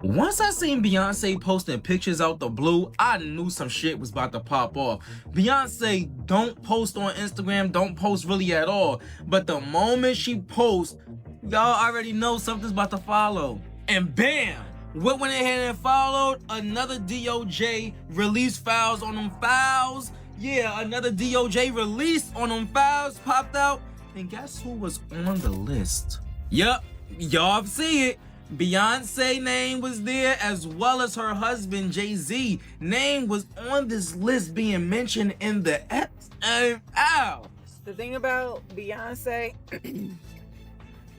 Once I seen Beyonce posting pictures out the blue, I knew some shit was about to pop off. Beyonce don't post on Instagram, don't post really at all. But the moment she posts, y'all already know something's about to follow. And bam! What went ahead and followed? Another DOJ release files on them files. Yeah, another DOJ release on them files popped out. And guess who was on the list? Yup, y'all see it. Beyonce name was there, as well as her husband Jay-Z name was on this list being mentioned in the Epstein file. The thing about Beyonce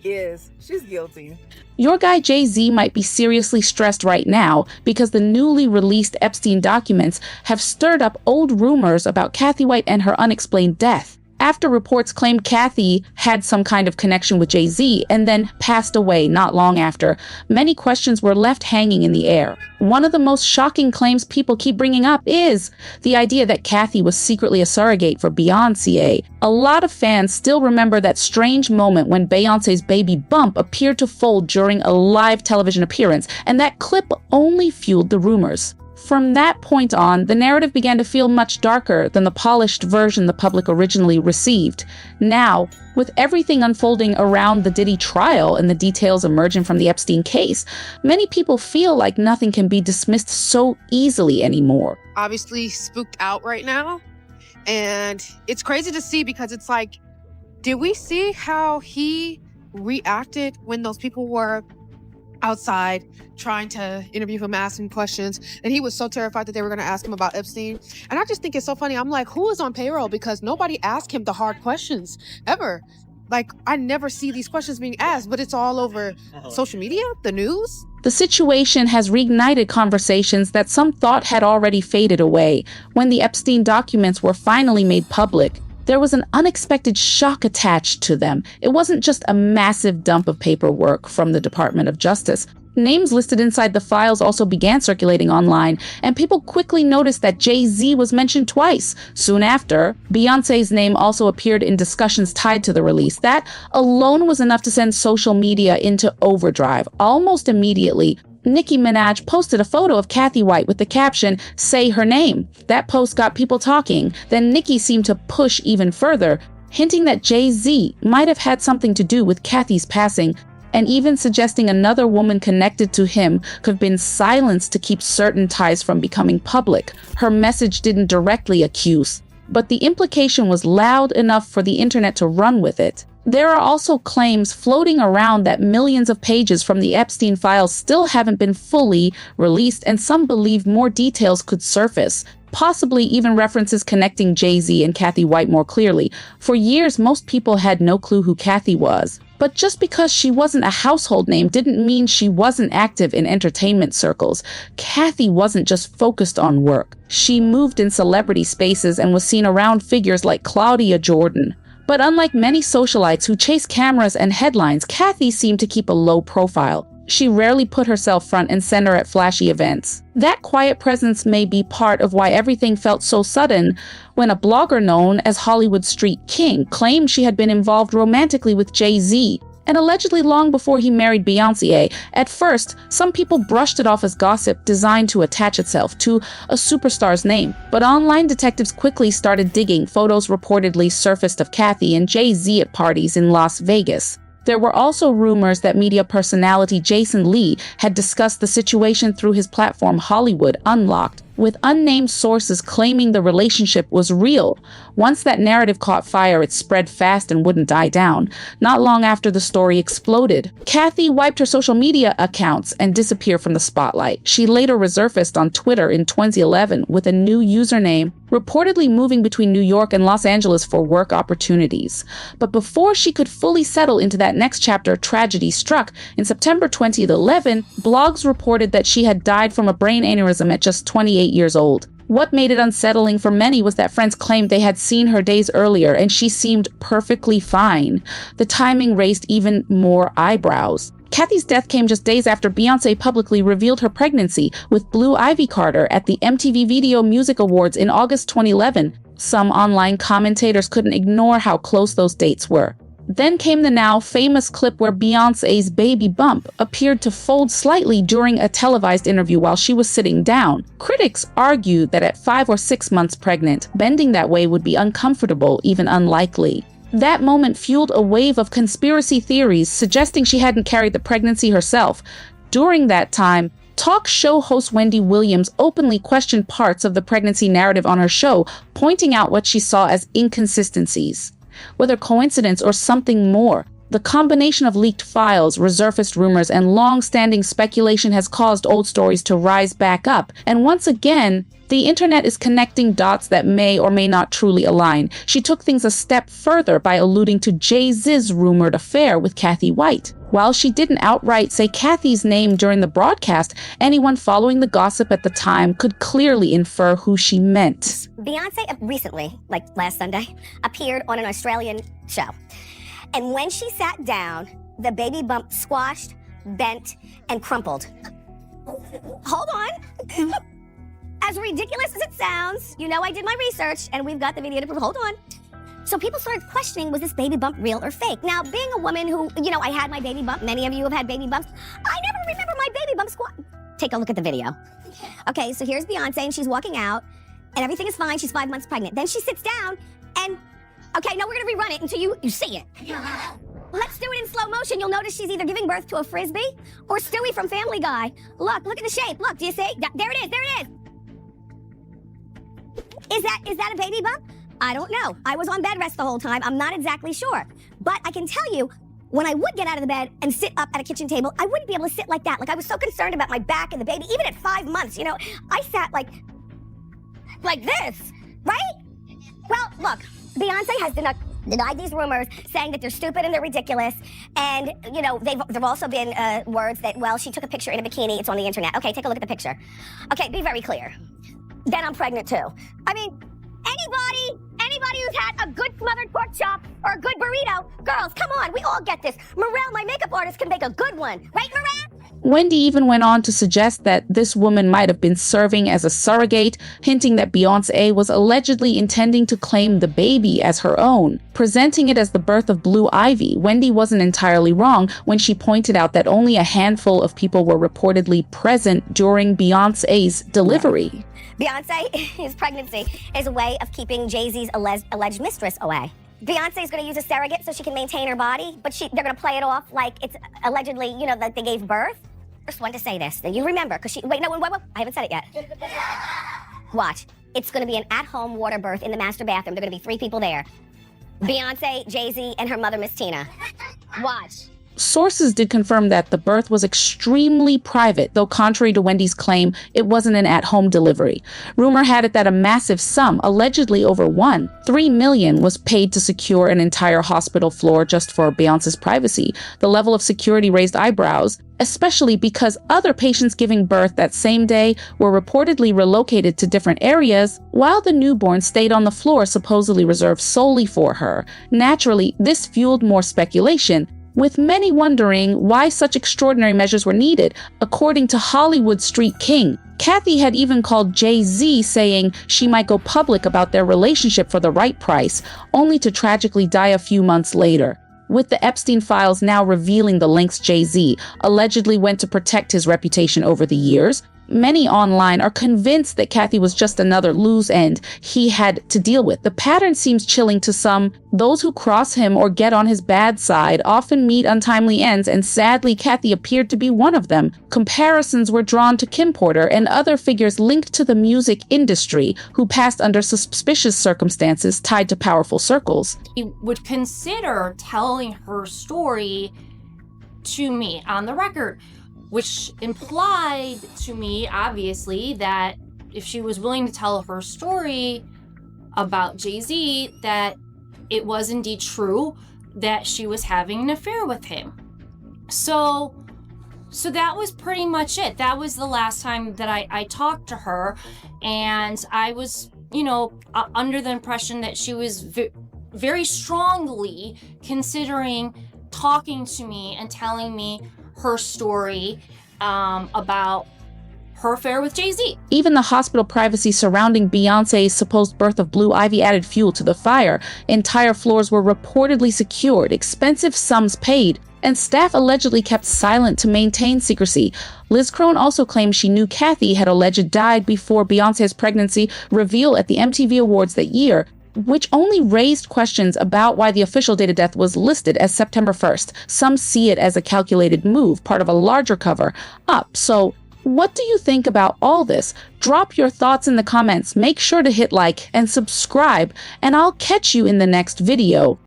is she's guilty. Your guy Jay-Z might be seriously stressed right now because the newly released Epstein documents have stirred up old rumors about Cathy White and her unexplained death. After reports claimed Cathy had some kind of connection with Jay-Z and then passed away not long after, many questions were left hanging in the air. One of the most shocking claims people keep bringing up is the idea that Cathy was secretly a surrogate for Beyonce. A lot of fans still remember that strange moment when Beyonce's baby bump appeared to fold during a live television appearance, and that clip only fueled the rumors. From that point on, the narrative began to feel much darker than the polished version the public originally received. Now, with everything unfolding around the Diddy trial and the details emerging from the Epstein case, many people feel like nothing can be dismissed so easily anymore. Obviously spooked out right now, and it's crazy to see because it's like, did we see how he reacted when those people were outside trying to interview him, asking questions, and he was so terrified that they were going to ask him about Epstein? And I just think it's so funny. I'm like, who is on payroll? Because nobody asked him the hard questions ever. Like, I never see these questions being asked, but it's all over social media, the news. The situation has reignited conversations that some thought had already faded away. When the Epstein documents were finally made public, there was an unexpected shock attached to them. It wasn't just a massive dump of paperwork from the Department of Justice. Names listed inside the files also began circulating online, and people quickly noticed that Jay-Z was mentioned twice. Soon after, Beyonce's name also appeared in discussions tied to the release. That alone was enough to send social media into overdrive. Almost immediately, Nicki Minaj posted a photo of Cathy White with the caption, "Say her name." That post got people talking. Then Nicki seemed to push even further, hinting that Jay-Z might have had something to do with Cathy's passing, and even suggesting another woman connected to him could have been silenced to keep certain ties from becoming public. Her message didn't directly accuse, but the implication was loud enough for the internet to run with it. There are also claims floating around that millions of pages from the Epstein files still haven't been fully released, and some believe more details could surface, possibly even references connecting Jay-Z and Cathy White more clearly. For years, most people had no clue who Cathy was. But just because she wasn't a household name didn't mean she wasn't active in entertainment circles. Cathy wasn't just focused on work. She moved in celebrity spaces and was seen around figures like Claudia Jordan. But unlike many socialites who chase cameras and headlines, Cathy seemed to keep a low profile. She rarely put herself front and center at flashy events. That quiet presence may be part of why everything felt so sudden when a blogger known as Hollywood Street King claimed she had been involved romantically with Jay-Z, and allegedly long before he married Beyonce. At first, some people brushed it off as gossip designed to attach itself to a superstar's name. But online detectives quickly started digging. Photos reportedly surfaced of Cathy and Jay-Z at parties in Las Vegas. There were also rumors that media personality Jason Lee had discussed the situation through his platform Hollywood Unlocked, with unnamed sources claiming the relationship was real. Once that narrative caught fire, it spread fast and wouldn't die down. Not long after the story exploded, Cathy wiped her social media accounts and disappeared from the spotlight. She later resurfaced on Twitter in 2011 with a new username, reportedly moving between New York and Los Angeles for work opportunities. But before she could fully settle into that next chapter, tragedy struck. In September 2011, blogs reported that she had died from a brain aneurysm at just 28 years old. What made it unsettling for many was that friends claimed they had seen her days earlier and she seemed perfectly fine. The timing raised even more eyebrows. Cathy's death came just days after Beyonce publicly revealed her pregnancy with Blue Ivy Carter at the MTV Video Music Awards in August 2011. Some online commentators couldn't ignore how close those dates were. Then came the now famous clip where Beyoncé's baby bump appeared to fold slightly during a televised interview while she was sitting down. Critics argue that at 5 or 6 months pregnant, bending that way would be uncomfortable, even unlikely. That moment fueled a wave of conspiracy theories suggesting she hadn't carried the pregnancy herself. During that time, talk show host Wendy Williams openly questioned parts of the pregnancy narrative on her show, pointing out what she saw as inconsistencies. Whether coincidence or something more, the combination of leaked files, resurfaced rumors, and long-standing speculation has caused old stories to rise back up. And once again, the internet is connecting dots that may or may not truly align. She took things a step further by alluding to Jay-Z's rumored affair with Cathy White. While she didn't outright say Cathy's name during the broadcast, anyone following the gossip at the time could clearly infer who she meant. Beyonce recently, like last Sunday, appeared on an Australian show. And when she sat down, the baby bump squashed, bent, and crumpled. Hold on. As ridiculous as it sounds, you know I did my research and we've got the video to prove. Hold on. So people started questioning, was this baby bump real or fake? Now, being a woman who, I had my baby bump, many of you have had baby bumps, I never remember my baby bump squat. Take a look at the video. Okay, so here's Beyonce and she's walking out and everything is fine. She's 5 months pregnant. Then she sits down and, okay, no, we're gonna rerun it until you see it. Let's do it in slow motion. You'll notice she's either giving birth to a Frisbee or Stewie from Family Guy. Look at the shape. Look, do you see? There it is. Is that a baby bump? I don't know. I was on bed rest the whole time. I'm not exactly sure. But I can tell you, when I would get out of the bed and sit up at a kitchen table, I wouldn't be able to sit like that. Like I was so concerned about my back and the baby. Even at 5 months, I sat like this, right? Well, look, Beyonce has denied these rumors, saying that they're stupid and they're ridiculous. And, there've also been words that, well, she took a picture in a bikini. It's on the internet. Okay, take a look at the picture. Okay, be very clear. Then I'm pregnant too. I mean, anybody who's had a good smothered pork chop or a good burrito, girls, come on, we all get this. Morel, my makeup artist, can make a good one. Right, Morel? Wendy even went on to suggest that this woman might have been serving as a surrogate, hinting that Beyoncé was allegedly intending to claim the baby as her own. Presenting it as the birth of Blue Ivy, Wendy wasn't entirely wrong when she pointed out that only a handful of people were reportedly present during Beyoncé's delivery. Beyonce's pregnancy is a way of keeping Jay-Z's alleged mistress away. Beyonce is going to use a surrogate so she can maintain her body, but they're going to play it off like it's allegedly, that they gave birth. First one to say this. You remember, because wait, I haven't said it yet. Watch. It's going to be an at-home water birth in the master bathroom. There are going to be 3 people there. Beyonce, Jay-Z, and her mother, Miss Tina. Watch. Sources did confirm that the birth was extremely private, though contrary to Wendy's claim, it wasn't an at-home delivery. Rumor had it that a massive sum, allegedly over $3 million, was paid to secure an entire hospital floor just for Beyonce's privacy. The level of security raised eyebrows, especially because other patients giving birth that same day were reportedly relocated to different areas, while the newborn stayed on the floor supposedly reserved solely for her. Naturally, this fueled more speculation, with many wondering why such extraordinary measures were needed. According to Hollywood Street King, Cathy had even called Jay-Z, saying she might go public about their relationship for the right price, only to tragically die a few months later. With the Epstein files now revealing the lengths Jay-Z allegedly went to protect his reputation over the years, many online are convinced that Cathy was just another loose end he had to deal with. The pattern seems chilling to some. Those who cross him or get on his bad side often meet untimely ends, and sadly, Cathy appeared to be one of them. Comparisons were drawn to Kim Porter and other figures linked to the music industry who passed under suspicious circumstances tied to powerful circles. He would consider telling her story to me on the record, which implied to me, obviously, that if she was willing to tell her story about Jay-Z, that it was indeed true that she was having an affair with him. So that was pretty much it. That was the last time that I talked to her, and I was, under the impression that she was very strongly considering talking to me and telling me her story about her affair with Jay-Z. Even the hospital privacy surrounding Beyonce's supposed birth of Blue Ivy added fuel to the fire. Entire floors were reportedly secured, expensive sums paid, and staff allegedly kept silent to maintain secrecy. Liz Crone also claimed she knew Cathy had alleged died before Beyonce's pregnancy reveal at the MTV Awards that year, which only raised questions about why the official date of death was listed as September 1st. Some see it as a calculated move, part of a larger cover-up. So, what do you think about all this? Drop your thoughts in the comments, make sure to hit like and subscribe, and I'll catch you in the next video.